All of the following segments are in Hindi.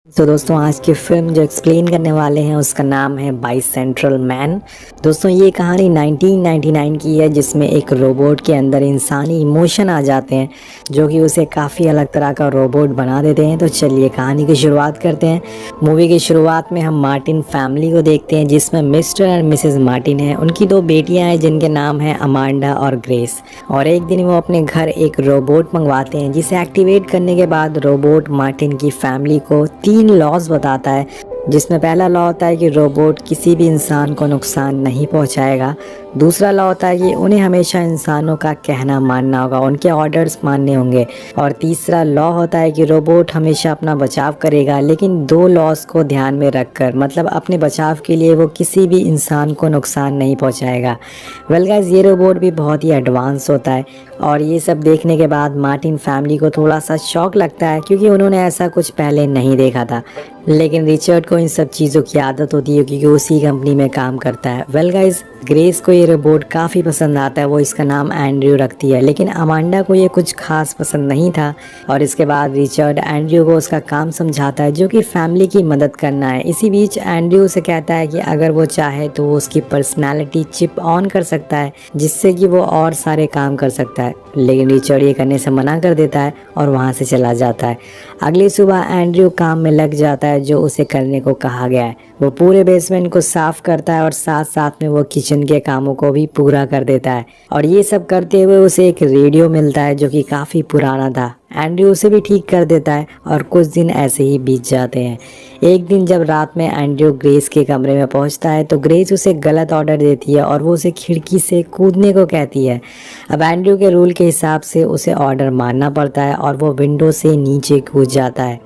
तो दोस्तों आज की फिल्म जो एक्सप्लेन करने वाले हैं उसका नाम है बाइसेंट्रल मैन। दोस्तों ये कहानी 1999 की है जिसमें एक रोबोट के अंदर इंसानी इमोशन आ जाते हैं जो कि उसे काफ़ी अलग तरह का रोबोट बना देते हैं। तो चलिए कहानी की शुरुआत करते हैं। मूवी की शुरुआत में हम मार्टिन फैमिली को देखते हैं जिसमें मिस्टर एंड मिसेस मार्टिन हैं। उनकी दो बेटियाँ हैं जिनके नाम हैं अमांडा और ग्रेस। और एक दिन वो अपने घर एक रोबोट मंगवाते हैं जिसे एक्टिवेट करने के बाद रोबोट मार्टिन की फैमिली को 3 लॉज बताता है, जिसमें पहला लॉ होता है कि रोबोट किसी भी इंसान को नुकसान नहीं पहुंचाएगा। दूसरा लॉ होता है कि उन्हें हमेशा इंसानों का कहना मानना होगा, उनके ऑर्डर्स मानने होंगे। और तीसरा लॉ होता है कि रोबोट हमेशा अपना बचाव करेगा, लेकिन 2 लॉज को ध्यान में रखकर, मतलब अपने बचाव के लिए वो किसी भी इंसान को नुकसान नहीं पहुंचाएगा। वेल गाइस, ये रोबोट भी बहुत ही एडवांस होता है। और ये सब देखने के बाद मार्टिन फैमिली को थोड़ा सा शॉक लगता है क्योंकि उन्होंने ऐसा कुछ पहले नहीं देखा था। लेकिन रिचर्ड को इन सब चीज़ों की आदत होती है क्योंकि उसी कंपनी में काम करता है। वेल गाइस, ग्रेस को ये रोबोट काफ़ी पसंद आता है, वो इसका नाम एंड्रयू रखती है। लेकिन अमांडा को ये कुछ खास पसंद नहीं था। और इसके बाद रिचर्ड एंड्रयू को उसका काम समझाता है जो कि फैमिली की मदद करना है। इसी बीच एंड्रयू से कहता है कि अगर वो चाहे तो वो उसकी पर्सनैलिटी चिप ऑन कर सकता है जिससे कि वो और सारे काम कर सकता है। लेकिन रिचर्ड ये करने से मना कर देता है और वहाँ से चला जाता है। अगली सुबह एंड्रयू काम में लग जाता है जो उसे करने को कहा गया है। वो पूरे बेसमेंट को साफ करता है और साथ साथ में वो किचन के कामों को भी पूरा कर देता है। और ये सब करते हुए उसे एक रेडियो मिलता है जो कि काफ़ी पुराना था। एंड्रयू उसे भी ठीक कर देता है और कुछ दिन ऐसे ही बीत जाते हैं। एक दिन जब रात में एंड्रयू ग्रेस के कमरे में पहुंचता है तो ग्रेस उसे गलत ऑर्डर देती है और वो उसे खिड़की से कूदने को कहती है। अब एंड्रयू के रूल के हिसाब से उसे ऑर्डर मानना पड़ता है और वो विंडो से नीचे कूद जाता है।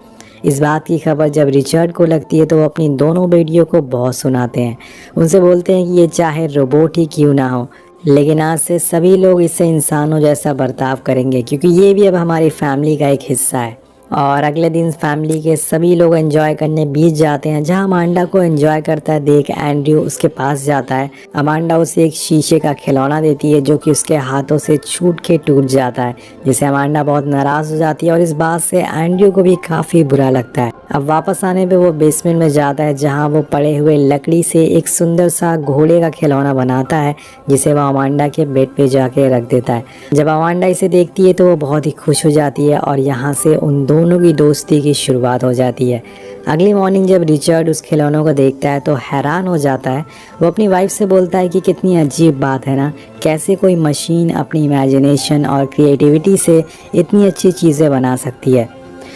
इस बात की खबर जब रिचर्ड को लगती है तो वो अपनी दोनों बेटियों को बहुत सुनाते हैं। उनसे बोलते हैं कि ये चाहे रोबोट ही क्यों ना हो, लेकिन आज से सभी लोग इससे इंसानों जैसा बर्ताव करेंगे क्योंकि ये भी अब हमारी फैमिली का एक हिस्सा है। और अगले दिन फैमिली के सभी लोग एंजॉय करने बीच जाते हैं। जहां अमांडा को एंजॉय करता है देख एंड्रयू उसके पास जाता है। अमांडा उसे एक शीशे का खिलौना देती है जो कि उसके हाथों से छूट के टूट जाता है, जिससे अमांडा बहुत नाराज हो जाती है और इस बात से एंड्रयू को भी काफ़ी बुरा लगता है। अब वापस आने पे वो बेसमेंट में जाता है जहाँ वो पड़े हुए लकड़ी से एक सुंदर सा घोड़े का खिलौना बनाता है जिसे वो अमांडा के बेड पे जाके रख देता है। जब अमांडा इसे देखती है तो वो बहुत ही खुश हो जाती है और यहाँ से उन दोनों की दोस्ती की शुरुआत हो जाती है। अगली मॉर्निंग जब रिचर्ड उस खिलौनों को देखता है तो हैरान हो जाता है। वो अपनी वाइफ से बोलता है कि कितनी अजीब बात है ना, कैसे कोई मशीन अपनी इमेजिनेशन और क्रिएटिविटी से इतनी अच्छी चीज़ें बना सकती है।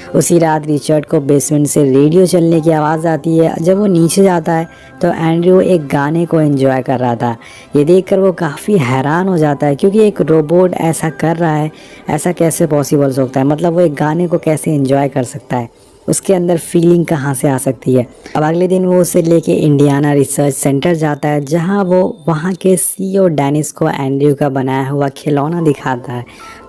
उसी रात रिचर्ड को बेसमेंट से रेडियो चलने की आवाज़ आती है। जब वो नीचे जाता है तो एंड्रयू एक गाने को एंजॉय कर रहा था। ये देखकर वो काफ़ी हैरान हो जाता है क्योंकि एक रोबोट ऐसा कर रहा है, ऐसा कैसे पॉसिबल हो सकता है, मतलब वो एक गाने को कैसे एंजॉय कर सकता है, उसके अंदर फीलिंग कहाँ से आ सकती है। अब अगले दिन वो उसे लेके इंडियाना रिसर्च सेंटर जाता है जहाँ वो वहाँ के सीईओ डेनिस को एंड्रयू का बनाया हुआ खिलौना दिखाता है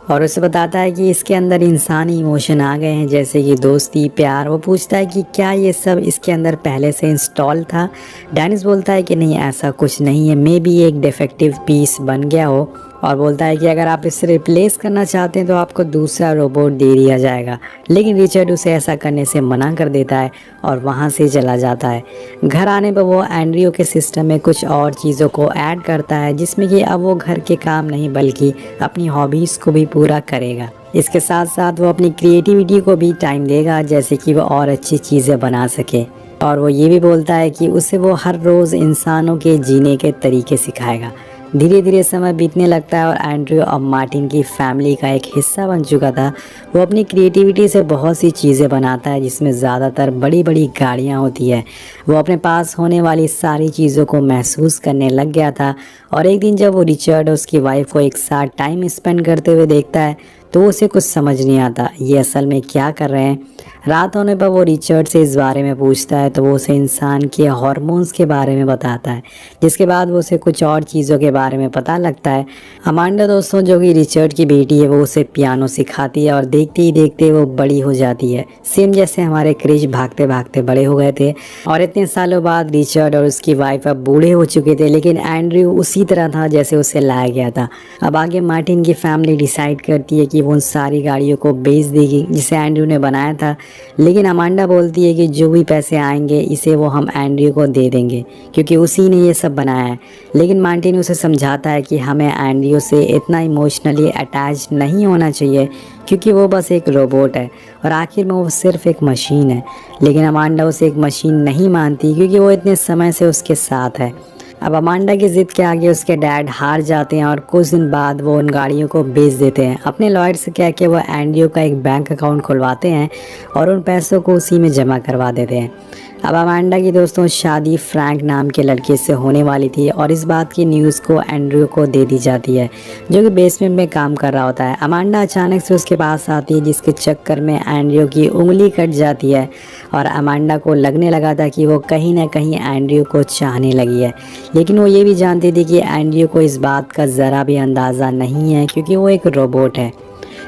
और उसे बताता है कि इसके अंदर इंसानी इमोशन आ गए हैं जैसे कि दोस्ती, प्यार। वो पूछता है कि क्या ये सब इसके अंदर पहले से इंस्टॉल था। डेनिस बोलता है कि नहीं, ऐसा कुछ नहीं है, मे बी एक डिफेक्टिव पीस बन गया हो। और बोलता है कि अगर आप इसे रिप्लेस करना चाहते हैं तो आपको दूसरा रोबोट दे दिया जाएगा। लेकिन रिचर्ड उसे ऐसा करने से मना कर देता है और वहाँ से चला जाता है। घर आने पर वो एंड्रयू के सिस्टम में कुछ और चीज़ों को ऐड करता है जिसमें कि अब वो घर के काम नहीं बल्कि अपनी हॉबीज़ को भी पूरा करेगा। इसके साथ साथ वो अपनी क्रिएटिविटी को भी टाइम देगा जैसे कि वो और अच्छी चीज़ें बना सके। और वो ये भी बोलता है कि उसे वो हर रोज़ इंसानों के जीने के तरीके सिखाएगा। धीरे धीरे समय बीतने लगता है और एंड्रयू अब मार्टिन की फैमिली का एक हिस्सा बन चुका था। वो अपनी क्रिएटिविटी से बहुत सी चीज़ें बनाता है जिसमें ज़्यादातर बड़ी बड़ी गाड़ियाँ होती है। वो अपने पास होने वाली सारी चीज़ों को महसूस करने लग गया था। और एक दिन जब वो रिचर्ड और उसकी वाइफ को एक साथ टाइम स्पेंड करते हुए देखता है तो उसे कुछ समझ नहीं आता ये असल में क्या कर रहे हैं। रात होने पर वो रिचर्ड से इस बारे में पूछता है तो वो उसे इंसान के हार्मोन्स के बारे में बताता है, जिसके बाद वो उसे कुछ और चीज़ों के बारे में पता लगता है। अमांडा दोस्तों, जो कि रिचर्ड की बेटी है, वो उसे पियानो सिखाती है और देखते ही देखते वो बड़ी हो जाती है, सेम जैसे हमारे क्रिश भागते भागते बड़े हो गए थे। और इतने सालों बाद रिचर्ड और उसकी वाइफ अब बूढ़े हो चुके थे, लेकिन एंड्रयू उसी तरह था जैसे उसे लाया गया था। अब आगे मार्टिन की फैमिली डिसाइड करती है कि कि वो उन सारी गाड़ियों को बेच देगी जिसे एंड्रयू ने बनाया था, लेकिन अमांडा बोलती है कि जो भी पैसे आएंगे इसे वो हम एंड्रयू को दे देंगे क्योंकि उसी ने ये सब बनाया है। लेकिन मार्टिन उसे समझाता है कि हमें एंड्रयू से इतना इमोशनली अटैच नहीं होना चाहिए क्योंकि वो बस एक रोबोट है और आखिर में वो सिर्फ एक मशीन है। लेकिन अमांडा उसे एक मशीन नहीं मानती क्योंकि वो इतने समय से उसके साथ है। अब अमांडा की ज़िद के आगे उसके डैड हार जाते हैं और कुछ दिन बाद वो उन गाड़ियों को बेच देते हैं। अपने लॉयर से कह के वो एंड्रयू का एक बैंक अकाउंट खुलवाते हैं और उन पैसों को उसी में जमा करवा देते हैं। अब अमांडा की दोस्तों शादी फ्रैंक नाम के लड़के से होने वाली थी और इस बात की न्यूज़ को एंड्रयू को दे दी जाती है जो कि बेसमेंट में काम कर रहा होता है। अमांडा अचानक से उसके पास आती है जिसके चक्कर में एंड्रयू की उंगली कट जाती है और अमांडा को लगने लगा था कि वो कहीं ना कहीं एंड्रयू को चाहने लगी है, लेकिन वो ये भी जानती थी कि एंड्रयू को इस बात का ज़रा भी अंदाज़ा नहीं है क्योंकि वो एक रोबोट है।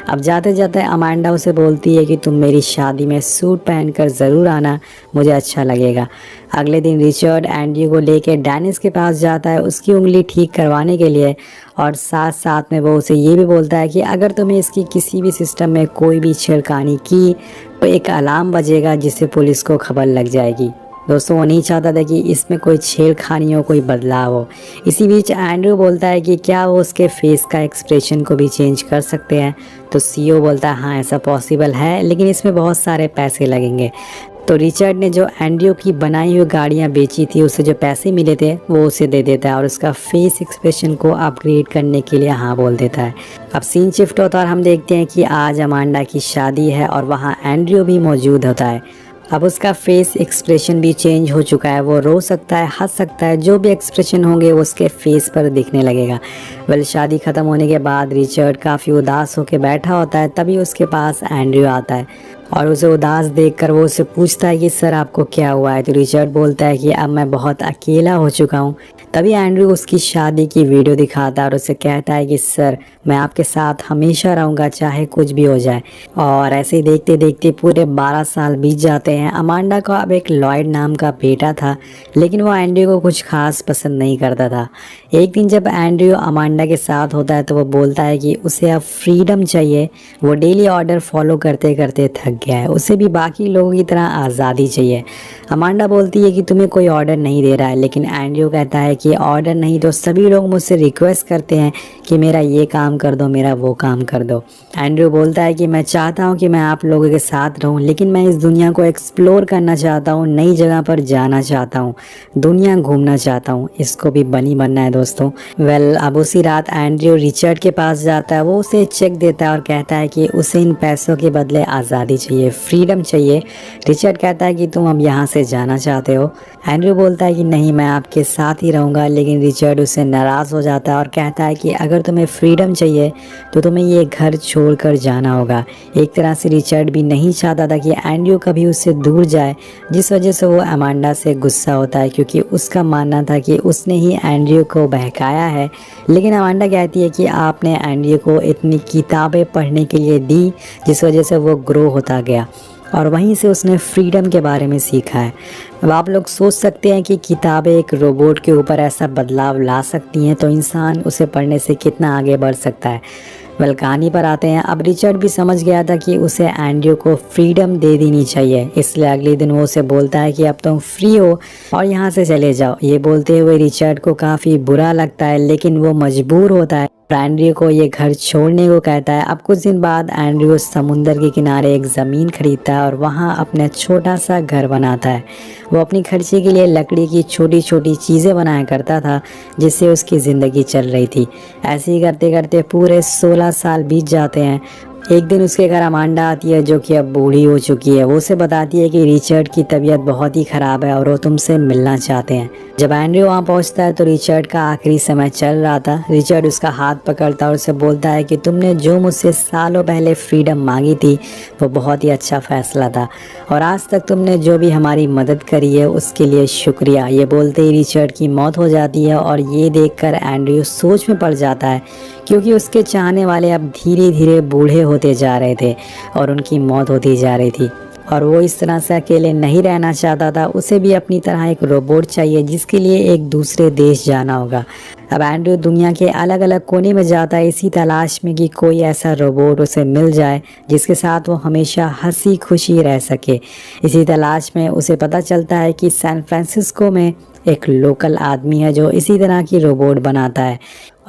अब जाते जाते अमांडा उसे बोलती है कि तुम मेरी शादी में सूट पहनकर ज़रूर आना, मुझे अच्छा लगेगा। अगले दिन रिचर्ड एंड्रयू को लेकर डेनिस के पास जाता है उसकी उंगली ठीक करवाने के लिए और साथ साथ में वो उसे ये भी बोलता है कि अगर तुम्हें इसकी किसी भी सिस्टम में कोई भी छेड़खानी की तो एक अलार्म बजेगा जिससे पुलिस को खबर लग जाएगी। दोस्तों वो नहीं चाहता था कि इसमें कोई छेड़खानी हो, कोई बदलाव हो। इसी बीच एंड्रयू बोलता है कि क्या वो उसके फेस का एक्सप्रेशन को भी चेंज कर सकते हैं, तो सीईओ बोलता है हाँ ऐसा पॉसिबल है लेकिन इसमें बहुत सारे पैसे लगेंगे। तो रिचर्ड ने जो एंड्रयू की बनाई हुई गाड़ियाँ बेची थी उसे जो पैसे मिले थे वो उसे दे देता है और उसका फेस एक्सप्रेशन को अपग्रेड करने के लिए हाँ बोल देता है। अब सीन शिफ्ट होता है और हम देखते हैं कि आज अमांडा की शादी है और वहाँ एंड्रयू भी मौजूद होता है। अब उसका फेस एक्सप्रेशन भी चेंज हो चुका है, वो रो सकता है, हंस सकता है, जो भी एक्सप्रेशन होंगे वो उसके फेस पर दिखने लगेगा। वेल शादी ख़त्म होने के बाद रिचर्ड काफ़ी उदास होकर बैठा होता है, तभी उसके पास एंड्रयू आता है और उसे उदास देखकर वो उससे पूछता है कि सर आपको क्या हुआ है। तो रिचर्ड बोलता है कि अब मैं बहुत अकेला हो चुका हूँ। तभी एंड्रयू उसकी शादी की वीडियो दिखाता है और उसे कहता है कि सर मैं आपके साथ हमेशा रहूँगा चाहे कुछ भी हो जाए। और ऐसे ही देखते देखते पूरे 12 साल बीत जाते हैं। अमांडा का अब एक लॉयड नाम का बेटा था लेकिन वो एंड्रयू को कुछ खास पसंद नहीं करता था। एक दिन जब एंड्रयू अमांडा के साथ होता है तो वो बोलता है कि उसे अब फ्रीडम चाहिए। वो डेली ऑर्डर फॉलो करते करते थक गया है, उसे भी बाकी लोगों की तरह आज़ादी चाहिए। अमांडा बोलती है कि तुम्हें कोई ऑर्डर नहीं दे रहा है, लेकिन एंड्रयू कहता है कि ऑर्डर नहीं तो सभी लोग मुझसे रिक्वेस्ट करते हैं कि मेरा ये काम कर दो, मेरा वो काम कर दो। एंड्रयू बोलता है कि मैं चाहता हूँ कि मैं आप लोगों के साथ रहूँ लेकिन मैं इस दुनिया को एक्सप्लोर करना चाहता हूँ, नई जगह पर जाना चाहता हूँ, दुनिया घूमना चाहता हूँ, इसको भी बनी बनना है दोस्तों। वेल अब उसी रात एंड्रयू रिचर्ड के पास जाता है, वो उसे चेक देता है और कहता है कि उसे इन पैसों के बदले आज़ादी चाहिए, फ्रीडम चाहिए। रिचर्ड कहता है कि तुम अब यहाँ से जाना चाहते हो। एंड्रयू बोलता है कि नहीं मैं आपके साथ ही रहूँगा, लेकिन रिचर्ड उससे नाराज़ हो जाता है और कहता है कि अगर तुम्हें फ्रीडम चाहिए तो तुम्हें ये घर छोड़कर जाना होगा। एक तरह से रिचर्ड भी नहीं चाहता था कि एंड्रयू कभी उससे दूर जाए, जिस वजह से वो अमांडा से गुस्सा होता है क्योंकि उसका मानना था कि उसने ही एंड्रयू को बहकाया है। लेकिन अमांडा कहती है कि आपने एंड्रयू को इतनी किताबें पढ़ने के लिए दी जिस वजह से वो ग्रो होता गया और वहीं से उसने फ्रीडम के बारे में सीखा है। अब आप लोग सोच सकते हैं कि किताबें एक रोबोट के ऊपर ऐसा बदलाव ला सकती हैं तो इंसान उसे पढ़ने से कितना आगे बढ़ सकता है। वेल कहानी पर आते हैं। अब रिचर्ड भी समझ गया था कि उसे एंड्रयू को फ्रीडम दे देनी चाहिए, इसलिए अगले दिन वो उसे बोलता है कि अब तुम फ्री हो और यहाँ से चले जाओ। ये बोलते हुए रिचर्ड को काफ़ी बुरा लगता है लेकिन वो मजबूर होता है, एंड्रयू को ये घर छोड़ने को कहता है। अब कुछ दिन बाद एंड्रयू समुंदर के किनारे एक ज़मीन खरीदता है और वहाँ अपना छोटा सा घर बनाता है। वो अपनी खर्चे के लिए लकड़ी की छोटी छोटी चीज़ें बनाया करता था जिससे उसकी ज़िंदगी चल रही थी। ऐसे ही करते करते पूरे 16 साल बीत जाते हैं। एक दिन उसके घर अमांडा आती है जो कि अब बूढ़ी हो चुकी है। वो उसे बताती है कि रिचर्ड की तबीयत बहुत ही ख़राब है और वो तुमसे मिलना चाहते हैं। जब एंड्रयू वहाँ पहुँचता है तो रिचर्ड का आखिरी समय चल रहा था। रिचर्ड उसका हाथ पकड़ता है और उसे बोलता है कि तुमने जो मुझसे सालों पहले फ्रीडम मांगी थी वो बहुत ही अच्छा फ़ैसला था और आज तक तुमने जो भी हमारी मदद करी है उसके लिए शुक्रिया। ये बोलते ही रिचर्ड की मौत हो जाती है और ये देखकर एंड्रयू सोच में पड़ जाता है क्योंकि उसके चाहने वाले अब धीरे धीरे बूढ़े होते जा रहे थे और उनकी मौत होती जा रही थी और वो इस तरह से अकेले नहीं रहना चाहता था। उसे भी अपनी तरह एक रोबोट चाहिए जिसके लिए एक दूसरे देश जाना होगा। अब एंड्रयू दुनिया के अलग अलग कोने में जाता है इसी तलाश में कि कोई ऐसा रोबोट उसे मिल जाए जिसके साथ वो हमेशा हंसी खुशी रह सके। इसी तलाश में उसे पता चलता है कि सैन फ्रांसिस्को में एक लोकल आदमी है जो इसी तरह की रोबोट बनाता है।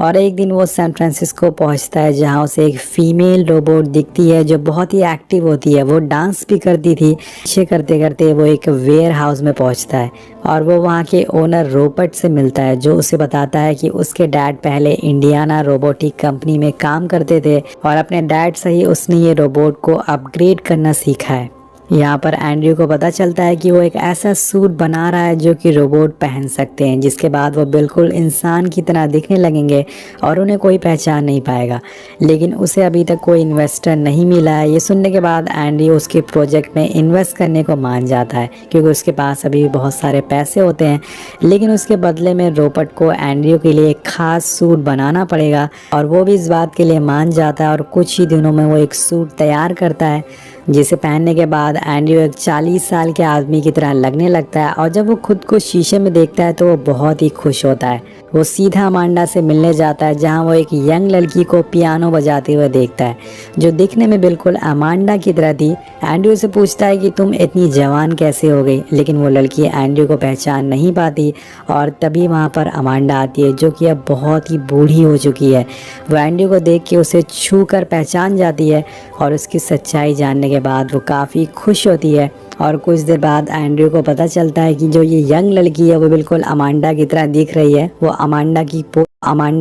और एक दिन वो सैन फ्रांसिस्को पहुंचता है जहां उसे एक फीमेल रोबोट दिखती है जो बहुत ही एक्टिव होती है। वो डांस भी करती थी। पीछे करते करते वो एक वेयर हाउस में पहुंचता है और वो वहां के ओनर रोबोट से मिलता है जो उसे बताता है कि उसके डैड पहले इंडियाना रोबोटिक कंपनी में काम करते थे और अपने डैड से ही उसने ये रोबोट को अपग्रेड करना सीखा है। यहाँ पर एंड्रयू को पता चलता है कि वो एक ऐसा सूट बना रहा है जो कि रोबोट पहन सकते हैं, जिसके बाद वो बिल्कुल इंसान की तरह दिखने लगेंगे और उन्हें कोई पहचान नहीं पाएगा। लेकिन उसे अभी तक कोई इन्वेस्टर नहीं मिला है। ये सुनने के बाद एंड्रयू उसके प्रोजेक्ट में इन्वेस्ट करने को मान जाता है क्योंकि उसके पास अभी भी बहुत सारे पैसे होते हैं। लेकिन उसके बदले में रोबोट को एंड्रयू के लिए एक खास सूट बनाना पड़ेगा और वो भी इस बात के लिए मान जाता है और कुछ ही दिनों में वो एक सूट तैयार करता है जिसे पहनने के बाद एंड्रयू एक 40 साल के आदमी की तरह लगने लगता है। और जब वो खुद को शीशे में देखता है तो वो बहुत ही खुश होता है। वो सीधा अमांडा से मिलने जाता है जहां वो एक यंग लड़की को पियानो बजाते हुए देखता है जो दिखने में बिल्कुल अमांडा की तरह थी। एंड्रयू से पूछता है कि तुम इतनी जवान कैसे हो गई, लेकिन वो लड़की एंड्रयू को पहचान नहीं पाती और तभी वहां पर अमांडा आती है जो कि अब बहुत ही बूढ़ी हो चुकी है। वो एंड्रयू को देख के उसे छू कर पहचान जाती है और उसकी सच्चाई जानने के बाद वो काफ़ी खुश होती है। और कुछ देर बाद एंड्रयू को पता चलता है कि जो ये यंग लड़की है वो बिल्कुल अमांडा की तरह दिख रही है। वो अमांडा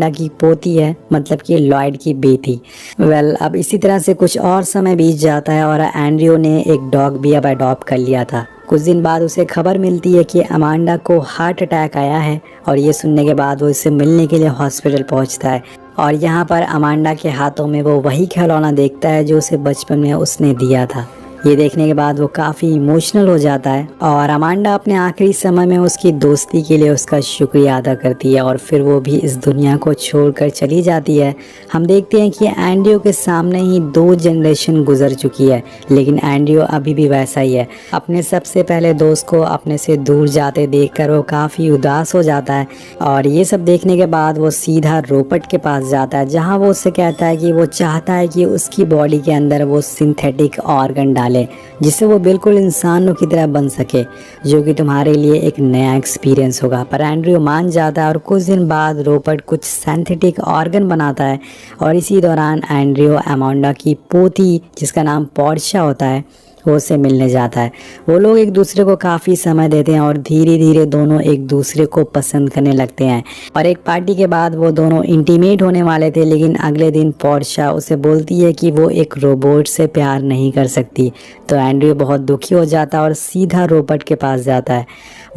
की पोती है, मतलब कि लॉयड की बेटी। अब इसी तरह से कुछ और समय बीत जाता है और एंड्रयू ने एक डॉग भी अब अडॉप्ट कर लिया था। कुछ दिन बाद उसे खबर मिलती है कि अमांडा को हार्ट अटैक आया है और ये सुनने के बाद वो इससे मिलने के लिए हॉस्पिटल पहुंचता है। और यहाँ पर अमांडा के हाथों में वो वही खिलौना देखता है जो उसे बचपन में उसने दिया था। ये देखने के बाद वो काफ़ी इमोशनल हो जाता है और अमांडा अपने आखिरी समय में उसकी दोस्ती के लिए उसका शुक्रिया अदा करती है और फिर वो भी इस दुनिया को छोड़कर चली जाती है। हम देखते हैं कि एंड्रयू के सामने ही 2 जनरेशन गुजर चुकी है, लेकिन एंड्रयू अभी भी वैसा ही है। अपने सबसे पहले दोस्त को अपने से दूर जाते देखकर वो काफ़ी उदास हो जाता है और ये सब देखने के बाद वो सीधा रोबोट के पास जाता है जहाँ वो उससे कहता है कि वो चाहता है कि उसकी बॉडी के अंदर वो सिंथेटिक ऑर्गन जिससे वो बिल्कुल इंसानों की तरह बन सके, जो कि तुम्हारे लिए एक नया एक्सपीरियंस होगा। पर एंड्रयू मान जाता है और कुछ दिन बाद रोबोट कुछ सिंथेटिक ऑर्गन बनाता है और इसी दौरान एंड्रयू अमांडा की पोती जिसका नाम पोर्शिया होता है वो उससे मिलने जाता है। वो लोग एक दूसरे को काफ़ी समय देते हैं और धीरे धीरे दोनों एक दूसरे को पसंद करने लगते हैं। और एक पार्टी के बाद वो दोनों इंटीमेट होने वाले थे, लेकिन अगले दिन पोर्शिया उसे बोलती है कि वो एक रोबोट से प्यार नहीं कर सकती। तो एंड्रयू बहुत दुखी हो जाता है और सीधा रोबोट के पास जाता है।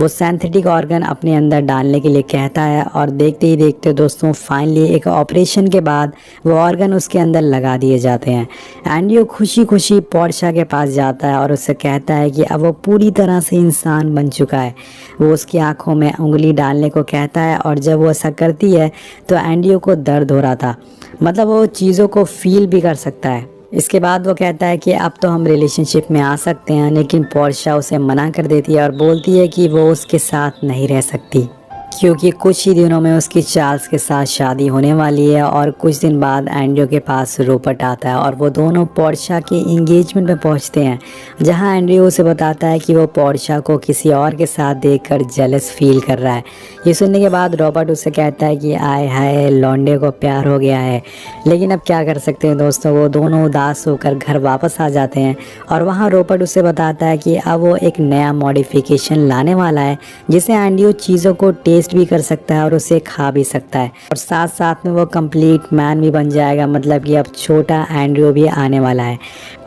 वो सिंथेटिक ऑर्गन अपने अंदर डालने के लिए कहता है और देखते ही देखते दोस्तों फाइनली एक ऑपरेशन के बाद वो ऑर्गन उसके अंदर लगा दिए जाते हैं। एंड्रयू खुशी खुशी पोर्शिया के पास जाता है और उससे कहता है कि अब वो पूरी तरह से इंसान बन चुका है। वो उसकी आंखों में उंगली डालने को कहता है और जब वो ऐसा करती है तो एंड्रयू को दर्द हो रहा था, मतलब वो चीज़ों को फील भी कर सकता है। इसके बाद वो कहता है कि अब तो हम रिलेशनशिप में आ सकते हैं, लेकिन पोर्शिया उसे मना कर देती है और बोलती है कि वो उसके साथ नहीं रह सकती क्योंकि कुछ ही दिनों में उसकी चार्ल्स के साथ शादी होने वाली है। और कुछ दिन बाद एंड्रयू के पास रोबोट आता है और वो दोनों पोर्शिया के इंगेजमेंट में पहुंचते हैं जहां एंड्रयू उसे बताता है कि वो पोर्शिया को किसी और के साथ देखकर जेलस फील कर रहा है। ये सुनने के बाद रोबोट उसे कहता है कि आय हाय लौंडे को प्यार हो गया है। लेकिन अब क्या कर सकते हैं दोस्तों, वो दोनों उदास होकर घर वापस आ जाते हैं और वहाँ रोबोट उसे बताता है कि अब वो एक नया मॉडिफिकेशन लाने वाला है जिससे एंड्रयू चीज़ों को टेस्ट भी कर सकता है और उसे खा भी सकता है और साथ साथ में वो कंप्लीट मैन भी बन जाएगा, मतलब कि अब छोटा एंड्रयू भी आने वाला है।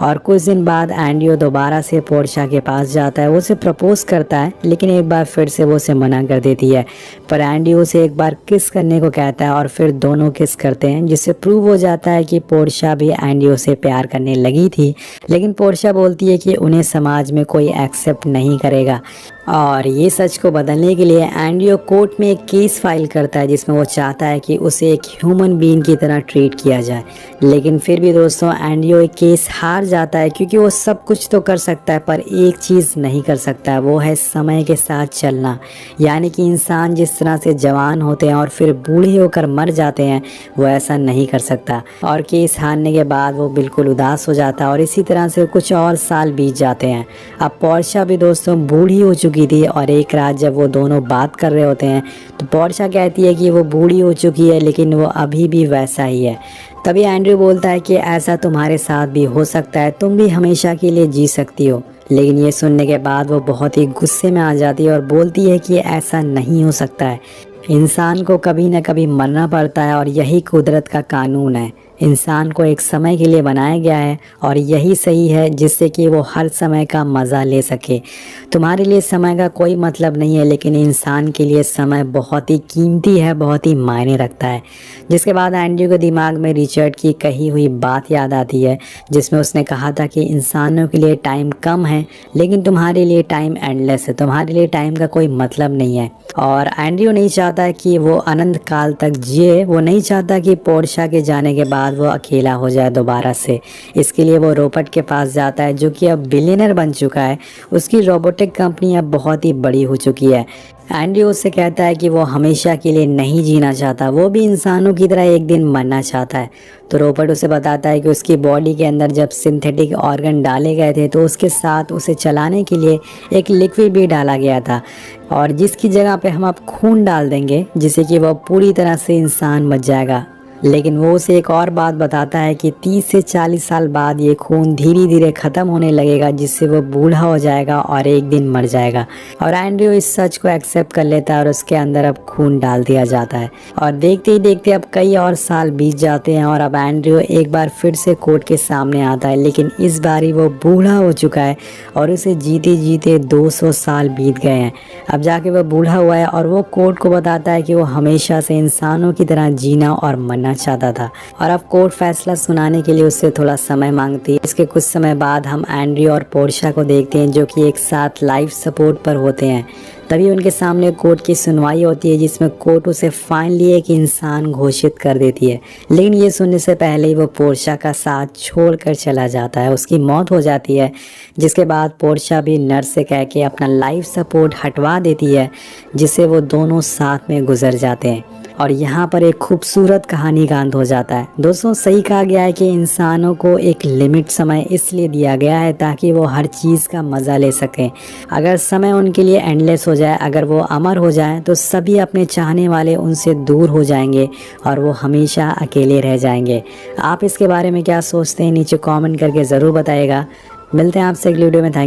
और कुछ दिन बाद एंड्रयू दोबारा से पोर्शिया के पास जाता है। वो उसे प्रपोज करता है लेकिन एक बार फिर से वो उसे मना कर देती है, पर एंड्रयू उसे एक बार किस करने को कहता है और फिर दोनों किस करते हैं जिससे प्रूव हो जाता है कि पोर्शिया भी एंड्रयू से प्यार करने लगी थी। लेकिन पोर्शिया बोलती है कि उन्हें समाज में कोई एक्सेप्ट नहीं करेगा। और ये सच को बदलने के लिए एंड्रयू कोर्ट में एक केस फाइल करता है जिसमें वो चाहता है कि उसे एक ह्यूमन बीइंग की तरह ट्रीट किया जाए। लेकिन फिर भी दोस्तों एंड्रयू एक केस हार जाता है क्योंकि वो सब कुछ तो कर सकता है पर एक चीज़ नहीं कर सकता है, वो है समय के साथ चलना। यानी कि इंसान जिस तरह से जवान होते हैं और फिर बूढ़े होकर मर जाते हैं वो ऐसा नहीं कर सकता। और केस हारने के बाद वो बिल्कुल उदास हो जाता है और इसी तरह से कुछ और साल बीत जाते हैं। अब पोर्शिया भी दोस्तों बूढ़ी हो चुकी थी और एक रात जब वो दोनों बात कर रहे होते हैं तो पोर्शिया कहती है कि वो बूढ़ी हो चुकी है लेकिन वो अभी भी वैसा ही है। तभी एंड्रयू बोलता है कि ऐसा तुम्हारे साथ भी हो सकता है, तुम भी हमेशा के लिए जी सकती हो। लेकिन ये सुनने के बाद वो बहुत ही गुस्से में आ जाती है और बोलती है कि ऐसा नहीं हो सकता है, इंसान को कभी न कभी मरना पड़ता है और यही कुदरत का कानून है। इंसान को एक समय के लिए बनाया गया है और यही सही है जिससे कि वो हर समय का मज़ा ले सके। तुम्हारे लिए समय का कोई मतलब नहीं है लेकिन इंसान के लिए समय बहुत ही कीमती है, बहुत ही मायने रखता है। जिसके बाद एंड्रयू के दिमाग में रिचर्ड की कही हुई बात याद आती है जिसमें उसने कहा था कि इंसानों के लिए टाइम कम है लेकिन तुम्हारे लिए टाइम एंडलेस है, तुम्हारे लिए टाइम का कोई मतलब नहीं है। और एंड्रयू नहीं चाहता कि वो अनंत काल तक जिए, वो नहीं चाहता कि पोर्शिया के जाने के बाद वो अकेला हो जाए दोबारा से। इसके लिए वो रोबोट के पास जाता है जो कि अब बिलियनर बन चुका है, उसकी रोबोटिक कंपनी अब बहुत ही बड़ी हो चुकी है। एंड्रयू उससे कहता है कि वो हमेशा के लिए नहीं जीना चाहता, वो भी इंसानों की तरह एक दिन मरना चाहता है। तो रोबोट उसे बताता है कि उसकी बॉडी के अंदर जब सिंथेटिक ऑर्गन डाले गए थे तो उसके साथ उसे चलाने के लिए एक लिक्विड भी डाला गया था और जिसकी जगह पे हम अब खून डाल देंगे जिससे कि वह पूरी तरह से इंसान बच जाएगा। लेकिन वो उसे एक और बात बताता है कि 30 से 40 साल बाद ये खून धीरे धीरे ख़त्म होने लगेगा जिससे वो बूढ़ा हो जाएगा और एक दिन मर जाएगा। और एंड्रयू इस सच को एक्सेप्ट कर लेता है और उसके अंदर अब खून डाल दिया जाता है। और देखते ही देखते अब कई और साल बीत जाते हैं और अब एंड्रयू एक बार फिर से कोर्ट के सामने आता है लेकिन इस बारी वो बूढ़ा हो चुका है और उसे जीते जीते 200 साल बीत गए हैं। अब जाके वह बूढ़ा हुआ है और वो कोर्ट को बताता है कि वो हमेशा से इंसानों की तरह जीना और मरना चाहता था और अब कोर्ट फैसला सुनाने के लिए उससे थोड़ा समय मांगती है। इसके कुछ समय बाद हम एंड्रयू और पोर्शिया को देखते हैं जो कि एक साथ लाइफ सपोर्ट पर होते हैं। तभी उनके सामने कोर्ट की सुनवाई होती है जिसमें कोर्ट उसे फाइनली एक इंसान घोषित कर देती है। लेकिन ये सुनने से पहले ही वो पोर्शिया का साथ छोड़कर चला जाता है, उसकी मौत हो जाती है। जिसके बाद पोर्शिया भी नर्स से कह के अपना लाइफ सपोर्ट हटवा देती है जिससे वो दोनों साथ में गुजर जाते हैं। और यहाँ पर एक खूबसूरत कहानी का अंत हो जाता है। दोस्तों सही कहा गया है कि इंसानों को एक लिमिट समय इसलिए दिया गया है ताकि वो हर चीज़ का मज़ा ले सकें। अगर समय उनके लिए एंडलेस हो जाए, अगर वो अमर हो जाए तो सभी अपने चाहने वाले उनसे दूर हो जाएंगे और वो हमेशा अकेले रह जाएंगे। आप इसके बारे में क्या सोचते हैं नीचे कॉमेंट करके ज़रूर बताइएगा। मिलते हैं आपसे अगली वीडियो में। Thank you.